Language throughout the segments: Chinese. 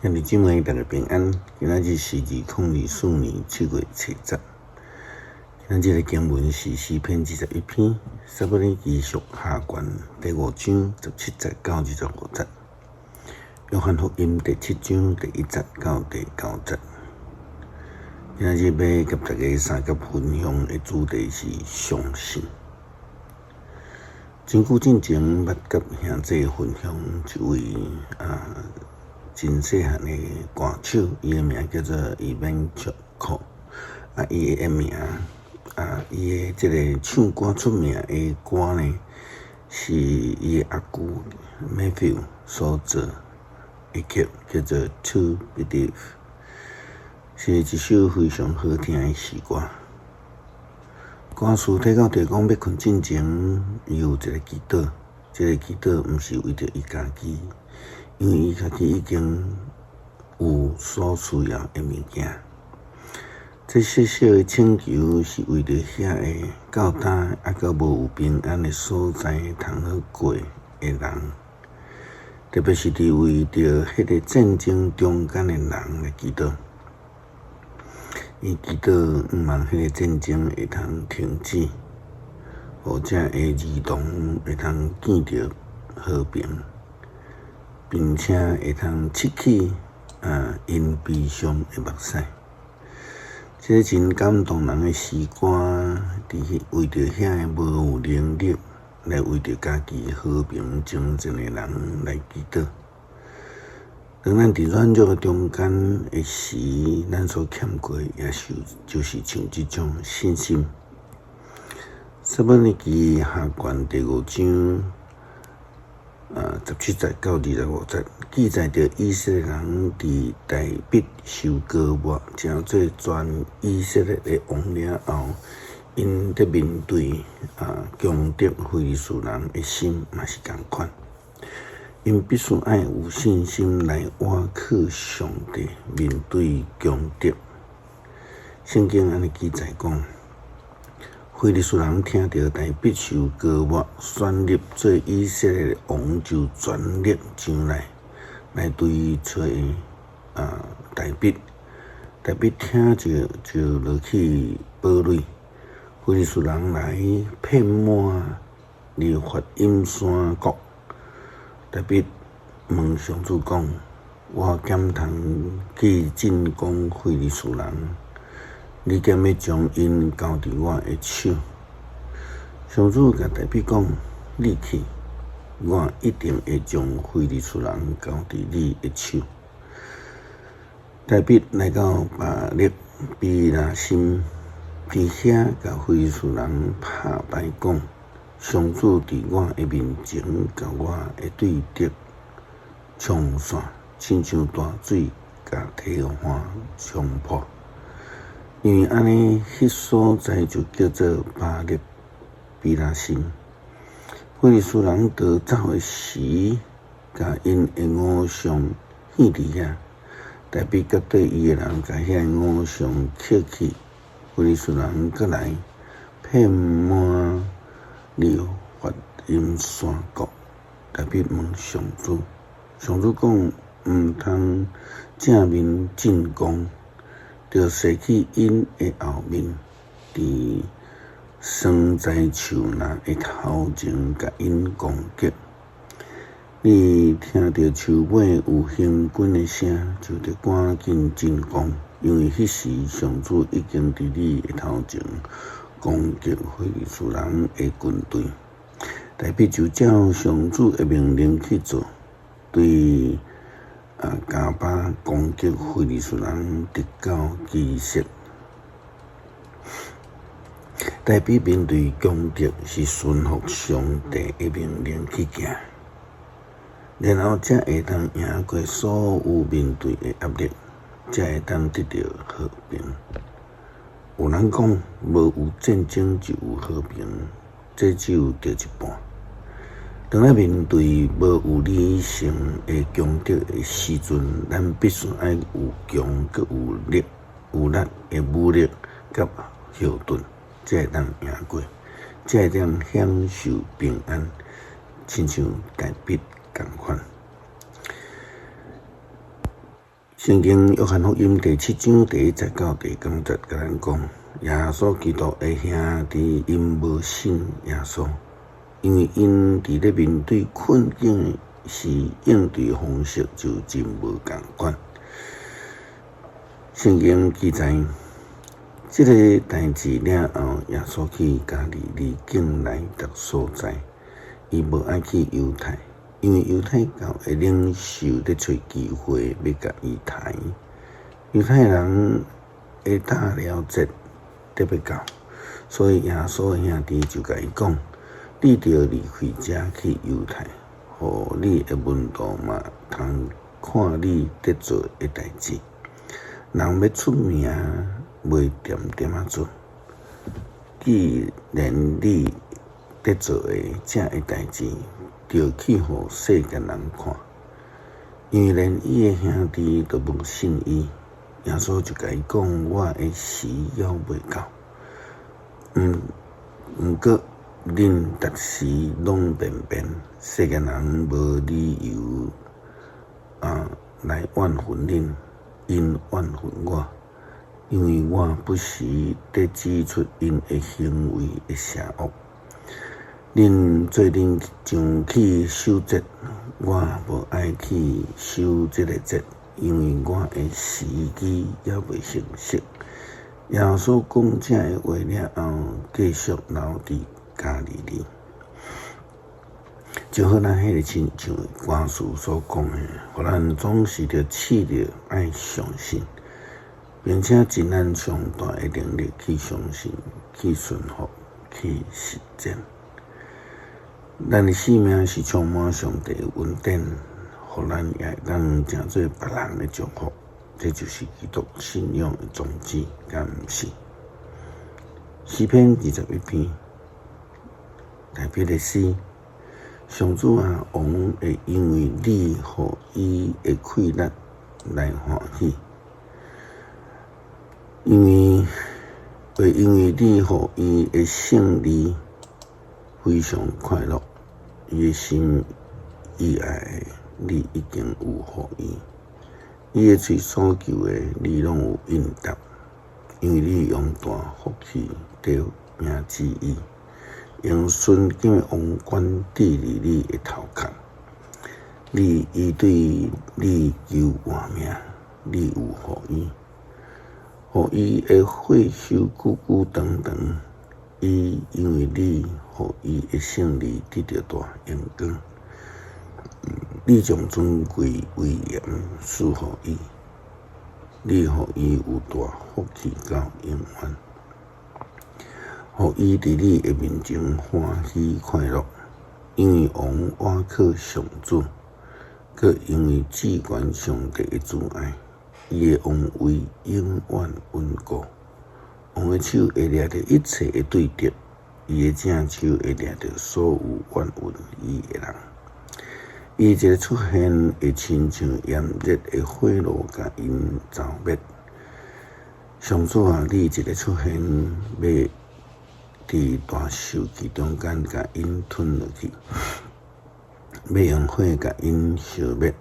兄弟姊妹，大家平安。今仔日是2024年7月7日。今仔日的经文是诗篇21篇，撒母耳记上下卷第5章17节到25节，约翰福音第7章第1节到第9节。今仔日要甲大家三角分享的主题是相信。真久之前，捌甲兄弟分享一位真细汉的歌手，伊的名叫做伊免卓克。伊的名伊的这个唱歌出名的歌呢，是伊的阿舅 Matthew 所做的曲，叫做《To Believe》，是一首非常好听的诗歌。歌词提到讲要困之前，伊有一个祈祷，这个祈祷毋是为着伊家己。因为伊家己已经有所需要的物件，这小小的请求是为着遐个到呾阁无有平安的所在通好过的人，特别是伫为着迄个战争中间的人来祈祷。伊祈祷毋望迄个战争会通停止，或者会儿童会通见着和平。并且会通拭去因悲伤的目屎，这个真感动人的诗歌，伫为着遐个无有能力来为着家己和平精神的人来祈祷。当咱伫软弱的中间的时，咱所欠过也就是像这种信心。撒母耳记下卷第5章。17节到25节，记载着以色列人伫大必收割末，成做全以色列的王了后，因伫面对强敌非利士人的心嘛是同款。因必须爱有信心来倚靠上帝，面对强敌。圣经安尼记载讲。非利士人听到大必受割末选立做以色列的王，就全力上来对吹大必。大必听着就落去堡垒。非利士人来骗满利法因山谷。大必问上主讲：我敢通去进攻非利士人？你敢要将因交伫我的手？上主甲大必讲：你去，我一定会将非利士人交伫你的手。大必来到巴力比拉心，伫遐甲非利士人拍牌讲：上主伫我的面前，甲我的对敌冲线，亲像大水甲堤岸冲破。因为安尼，迄所在就叫做巴力比拉心。非利士人逃走的时，甲因的偶像献伫遐。大必甲对伊的人，甲遐偶像捡去。非利士人过来骗满利法因山谷。大必问上主，上主讲毋通正面进攻。着洗去因的后面，伫生栽树林的头前，甲因攻击。你听到树尾有行军的声，就得赶紧进攻，因为迄时上主已经伫你的头前攻击非利士人的军队。大必就照上主的命令去做，对。加巴攻击非利士人，直到基色。大必面对强敌是顺服上帝的命令去行，然后才会当赢过所有面对的压力，才会当得到和平。有人讲，无有战争就有和平，这只有对一半。当咱面对无有理性的强敌的时阵，咱必须爱有强佮有力的武力佮后盾，才会当赢过，才会当享受平安，亲像大必同款。圣经约翰福音第7章第19、第20节，甲咱讲，耶稣基督的兄弟因无信耶稣，因为因伫咧面对困境时应对方式就真无共款。圣经记载，这个代志了后，耶稣去家己离境内各所在，伊无爱去犹太，因为犹太教的领袖咧找机会要甲伊抬，犹太人会打了节特别到，所以耶稣的兄弟就甲伊讲：你着离开遮去犹太，互你的门徒嘛通看你得做的代志。人要出名，袂点点啊做。既然你得做的这个代志，就去互世间人看，因为连伊的兄弟都无信伊，耶稣就甲伊讲：我的时还未到。毋过恁逐时拢便便，世间人无理由来怨恨恁。因怨恨我，因为我不时得指出因的行为的邪恶。恁做恁上去守节，我无爱去守这个节，因为我的时机还未成熟。耶稣讲这个话了后，继续留伫家里里，就好咱迄个亲像歌词所讲的，互咱总是着试着爱相信，并且尽咱上大的能力去相信、去顺服、去实践。咱的生命是充满上帝的恩典，互咱也会当成做别人的祝福。这就是基督信仰的宗旨，敢毋是？诗篇21篇，大笔的诗。上主啊，王会因为你互伊的快乐来欢喜，因为你互伊的胜利非常快乐，伊的心意爱你已经有互伊，伊的嘴所求的你拢有应答，因为你用大福气得名之意。用纯金的王冠戴伫你的头壳，伊对你求活命，你有互伊，互伊的血手久久长长，因为你互伊的胜利得到大荣光，你将尊贵威严赐互伊，你互伊有大福气到永远。互伊伫你的面前欢喜快乐，因为王倚靠上主，佮因为至关上帝的阻碍，伊的王位永远稳固。王的手会抓着一切的对敌，伊的正手会抓着所有怨恨伊的人。伊一个出现会亲像炎热的火炉，甲因浇灭。上主啊，你一个出现要伫大受气中间，甲因吞落去，要用火甲因烧灭。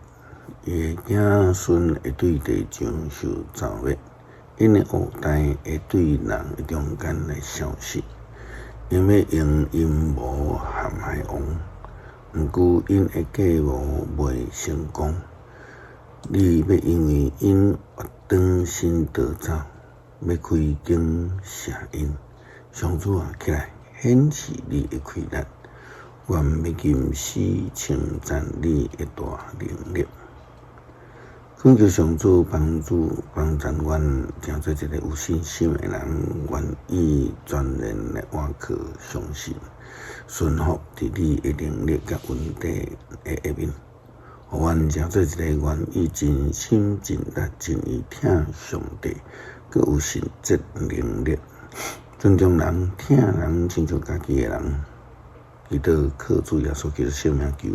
伊的子孙会对地上受造灭，因的后代会对人的中间来消失。因要用阴谋陷害王，毋过因的计谋未成功。你要因为因活长身逃走，要开弓射因。上主啊，起来显示你的快乐，愿要禁止称赞你的大能力。恳求上主帮助阮，成做一个有信心的人，愿意全然来倚靠相信，顺服伫你的能力甲恩典的下面。互阮成做一个愿意真心真力真意听上帝，佮有实质能力。尊重人、听人，亲像家己的人，伊都靠主耶稣基督圣名求。